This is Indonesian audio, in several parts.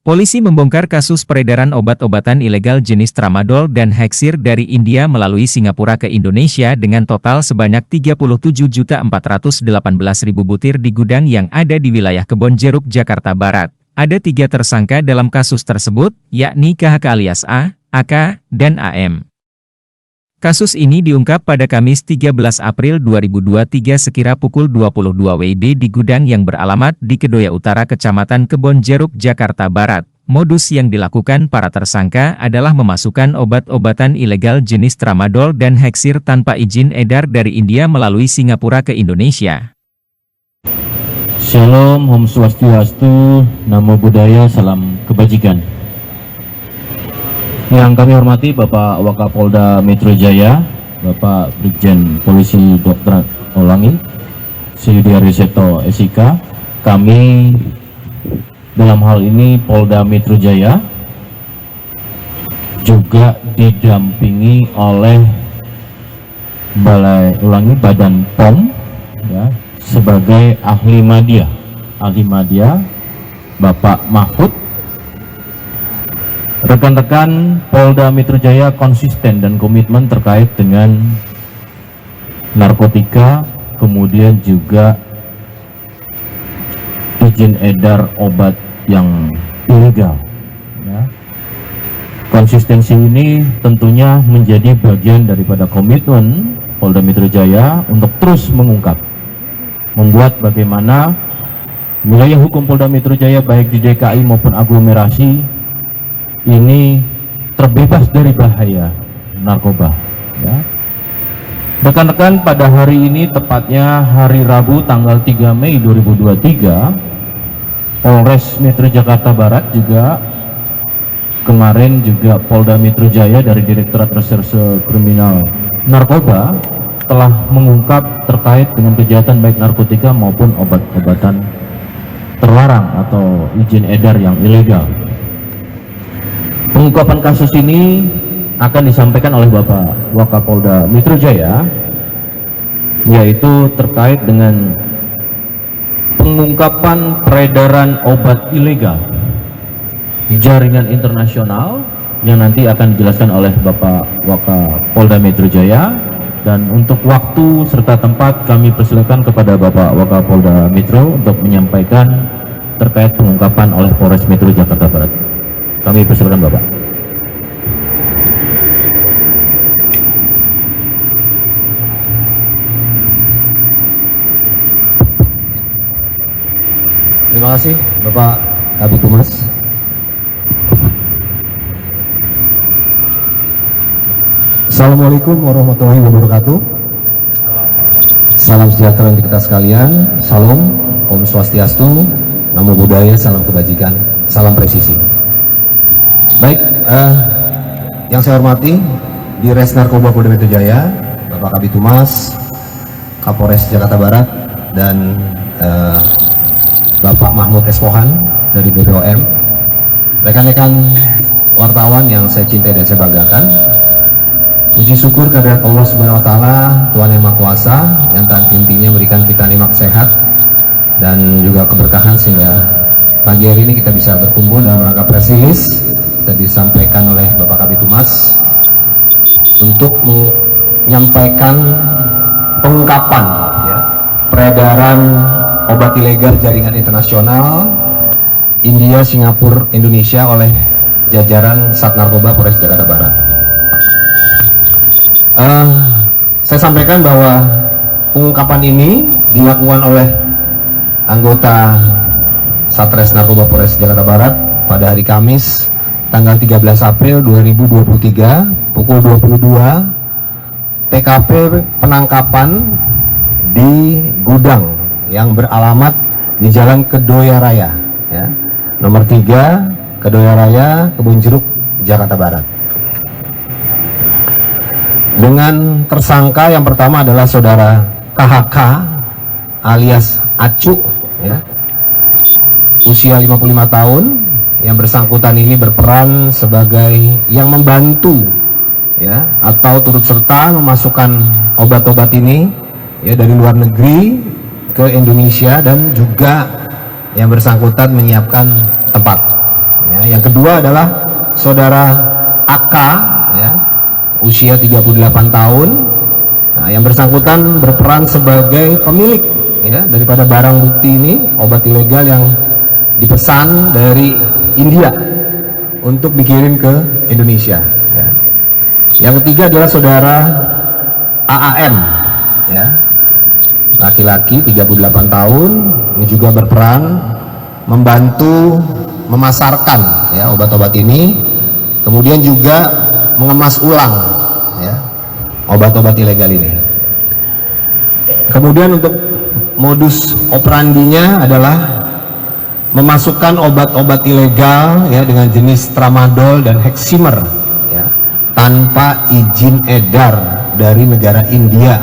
Polisi membongkar kasus peredaran obat-obatan ilegal jenis tramadol dan heksir dari India melalui Singapura ke Indonesia dengan total sebanyak 37.418.000 butir di gudang yang ada di wilayah Kebonjeruk, Jakarta Barat. Ada 3 tersangka dalam kasus tersebut, yakni KHK alias A, AK, dan AM. Kasus ini diungkap pada Kamis 13 April 2023 sekira pukul 22 WIB di gudang yang beralamat di Kedoya Utara, Kecamatan Kebonjeruk, Jakarta Barat. Modus yang dilakukan para tersangka adalah memasukkan obat-obatan ilegal jenis tramadol dan heksir tanpa izin edar dari India melalui Singapura ke Indonesia. Shalom, Om Swastiastu, Namo Buddhaya, salam kebajikan. Yang kami hormati Bapak Wakapolda Metro Jaya, Bapak Brigjen Polisi Dr. Olangi, Siyudi Ariseto SIK. Kami dalam hal ini Polda Metro Jaya juga didampingi oleh Badan POM ya, sebagai ahli media Bapak Mahfud. Rekan-rekan Polda Metro Jaya konsisten dan komitmen terkait dengan narkotika, kemudian juga izin edar obat yang ilegal. Ya. Konsistensi ini tentunya menjadi bagian daripada komitmen Polda Metro Jaya untuk terus mengungkap, membuat bagaimana wilayah hukum Polda Metro Jaya baik di DKI maupun aglomerasi ini terbebas dari bahaya narkoba. Ya. Rekan-rekan, pada hari ini tepatnya hari Rabu tanggal 3 Mei 2023, Polres Metro Jakarta Barat juga kemarin juga Polda Metro Jaya dari Direktorat Reserse Kriminal Narkoba telah mengungkap terkait dengan kejahatan baik narkotika maupun obat-obatan terlarang atau izin edar yang ilegal. Pengungkapan kasus ini akan disampaikan oleh Bapak Wakapolda Metro Jaya, yaitu terkait dengan pengungkapan peredaran obat ilegal jaringan internasional yang nanti akan dijelaskan oleh Bapak Wakapolda Metro Jaya. Dan untuk waktu serta tempat kami persilakan kepada Bapak Wakapolda Metro untuk menyampaikan terkait pengungkapan oleh Polres Metro Jakarta Barat. Kami persilakan Bapak. Terima kasih Bapak Kabid Humas. Assalamualaikum warahmatullahi wabarakatuh. Salam sejahtera untuk kita sekalian. Salam, Om Swastiastu, Namo Buddhaya, salam kebajikan, salam presisi. Baik, yang saya hormati di Res Narkoba Polda Metro Jaya, Bapak Kabid Humas, Kapolres Jakarta Barat, dan Bapak Mahmud Espohan dari BPOM, rekan-rekan wartawan yang saya cintai dan saya banggakan. Puji syukur kehadirat Allah Subhanahu wa Ta'ala, Tuhan Yang Maha Kuasa, yang tak intinya memberikan kita nikmat sehat dan juga keberkahan sehingga pagi hari ini kita bisa berkumpul dalam rangka press release tadi disampaikan oleh Bapak Kabid Humas untuk menyampaikan pengungkapan ya, peredaran obat ilegal jaringan internasional India, Singapura, Indonesia oleh jajaran Sat Narkoba Polres Jakarta Barat. Saya sampaikan bahwa pengungkapan ini dilakukan oleh anggota Satres Narkoba Polres Jakarta Barat pada hari Kamis tanggal 13 April 2023 pukul 22, TKP penangkapan di gudang yang beralamat di Jalan Kedoya Raya ya, nomor 3 Kedoya Raya, Kebonjeruk, Jakarta Barat. Dengan tersangka yang pertama adalah saudara KHK alias Acu ya, usia 55 tahun, yang bersangkutan ini berperan sebagai yang membantu ya atau turut serta memasukkan obat-obat ini ya dari luar negeri ke Indonesia, dan juga yang bersangkutan menyiapkan tempat ya. Ya, yang kedua adalah saudara AK, ya, usia 38 tahun. Nah, yang bersangkutan berperan sebagai pemilik, ya, daripada barang bukti ini, obat ilegal yang dipesan dari India untuk dikirim ke Indonesia. Ya. Yang ketiga adalah saudara AAM, ya, laki-laki 38 tahun, ini juga berperan membantu memasarkan, ya, obat-obat ini, kemudian juga mengemas ulang, ya, obat-obat ilegal ini. Kemudian untuk modus operandinya adalah memasukkan obat-obat ilegal, ya, dengan jenis tramadol dan heximer, ya, tanpa izin edar dari negara India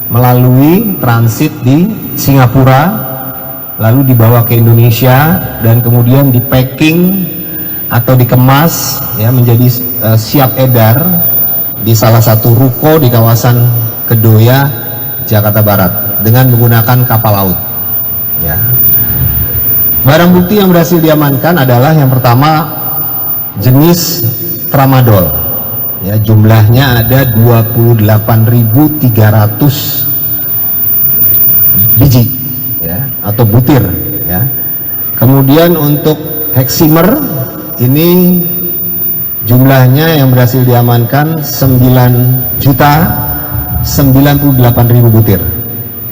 melalui transit di Singapura, lalu dibawa ke Indonesia dan kemudian di packing atau dikemas, ya, menjadi siap edar di salah satu ruko di kawasan Kedoya, Jakarta Barat dengan menggunakan kapal laut, ya. Barang bukti yang berhasil diamankan adalah yang pertama jenis tramadol, ya, jumlahnya ada 28.300 biji, ya, atau butir, ya. Kemudian untuk heximer ini jumlahnya yang berhasil diamankan 9.098.000 butir,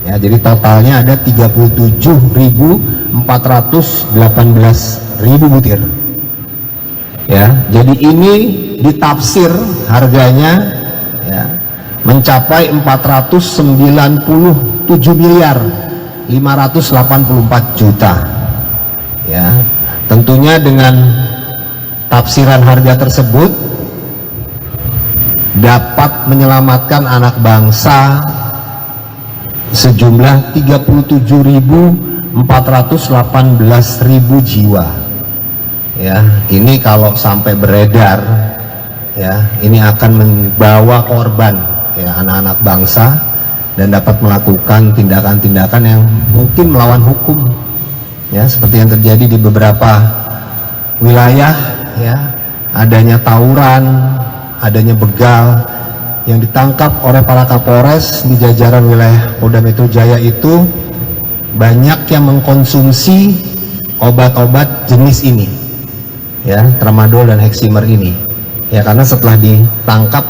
ya, jadi totalnya ada 37.418.000 butir, ya. Jadi ini ditafsir harganya, ya, mencapai 497 miliar 584 juta, ya. Tentunya dengan tafsiran harga tersebut dapat menyelamatkan anak bangsa sejumlah 37.418.000 jiwa, ya. Ini kalau sampai beredar, ya, ini akan membawa korban, ya, anak-anak bangsa dan dapat melakukan tindakan-tindakan yang mungkin melawan hukum, ya, seperti yang terjadi di beberapa wilayah, ya, adanya tawuran, adanya begal yang ditangkap oleh para kapolres di jajaran wilayah Polda Metro Jaya itu banyak yang mengkonsumsi obat-obat jenis ini, ya, tramadol dan heximer ini, ya, karena setelah ditangkap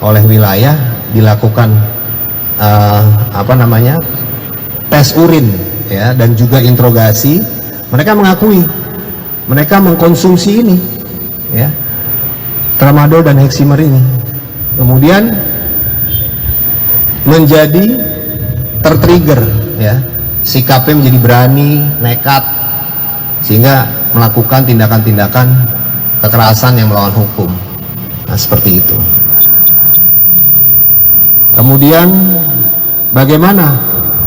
oleh wilayah dilakukan tes urin, ya, dan juga interogasi, mereka mengakui mereka mengkonsumsi ini, ya, tramadol dan heximer ini. Kemudian menjadi tertrigger, ya, sikapnya menjadi berani, nekat, sehingga melakukan tindakan-tindakan kekerasan yang melawan hukum. Nah, seperti itu. Kemudian bagaimana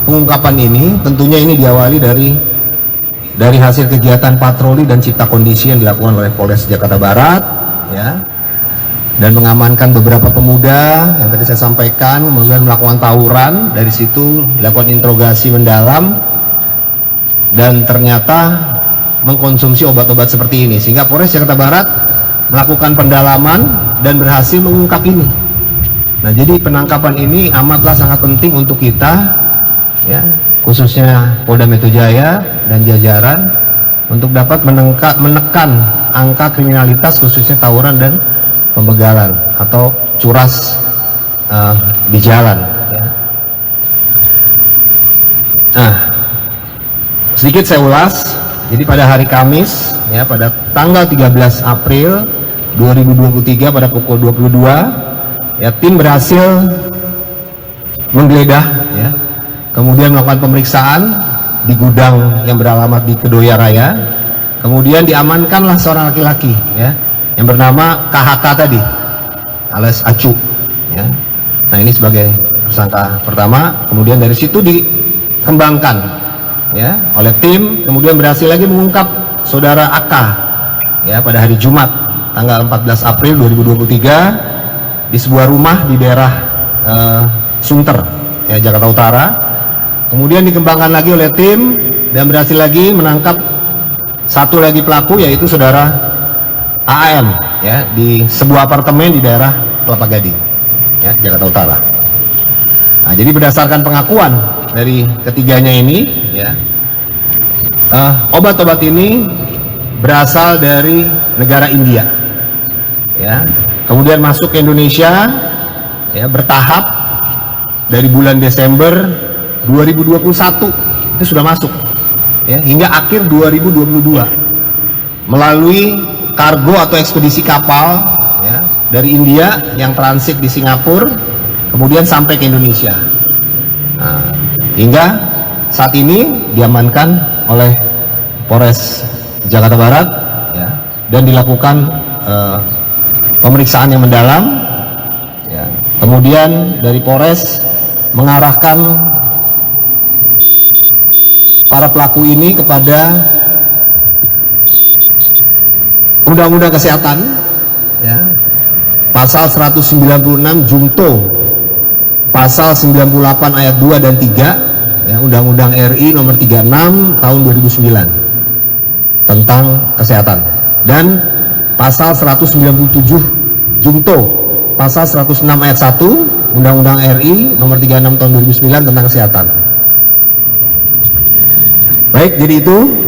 pengungkapan ini? Tentunya ini diawali dari hasil kegiatan patroli dan cipta kondisi yang dilakukan oleh Polres Jakarta Barat, ya, dan mengamankan beberapa pemuda yang tadi saya sampaikan, kemudian melakukan tawuran. Dari situ dilakukan interogasi mendalam dan ternyata mengkonsumsi obat-obat seperti ini, sehingga Polres Jakarta Barat melakukan pendalaman dan berhasil mengungkap ini. Nah, jadi penangkapan ini amatlah sangat penting untuk kita, ya, khususnya Polda Metro Jaya dan jajaran, untuk dapat menekan angka kriminalitas khususnya tawuran dan pembegalan atau curas di jalan, ya. Nah, sedikit saya ulas. Jadi pada hari Kamis, ya, pada tanggal 13 April 2023 pada pukul 22, ya, tim berhasil menggeledah, ya, kemudian melakukan pemeriksaan di gudang yang beralamat di Kedoya Raya. Kemudian diamankanlah seorang laki-laki, ya, yang bernama KHK tadi, alias Acu, ya. Nah, ini sebagai tersangka pertama. Kemudian dari situ dikembangkan, ya, oleh tim. Kemudian berhasil lagi mengungkap saudara AK, ya, pada hari Jumat tanggal 14 April 2023 di sebuah rumah di daerah Sunter, ya, Jakarta Utara. Kemudian dikembangkan lagi oleh tim dan berhasil lagi menangkap satu lagi pelaku, yaitu saudara AM ya di sebuah apartemen di daerah Kelapa Gading ya, Jakarta Utara. Nah, jadi berdasarkan pengakuan dari ketiganya ini ya, obat-obat ini berasal dari negara India ya, kemudian masuk ke Indonesia ya bertahap dari bulan Desember 2021 itu sudah masuk ya, hingga akhir 2022 melalui kargo atau ekspedisi kapal ya, dari India yang transit di Singapura kemudian sampai ke Indonesia. Nah, hingga saat ini diamankan oleh Polres Jakarta Barat ya, dan dilakukan pemeriksaan yang mendalam ya. Kemudian dari Polres mengarahkan para pelaku ini kepada Undang-Undang Kesehatan ya, pasal 196 Jungto, pasal 98 ayat 2 dan 3 ya, Undang-Undang RI nomor 36 tahun 2009 tentang kesehatan, dan pasal 197 Jungto, pasal 106 ayat 1 Undang-Undang RI nomor 36 tahun 2009 tentang kesehatan. Baik, jadi itu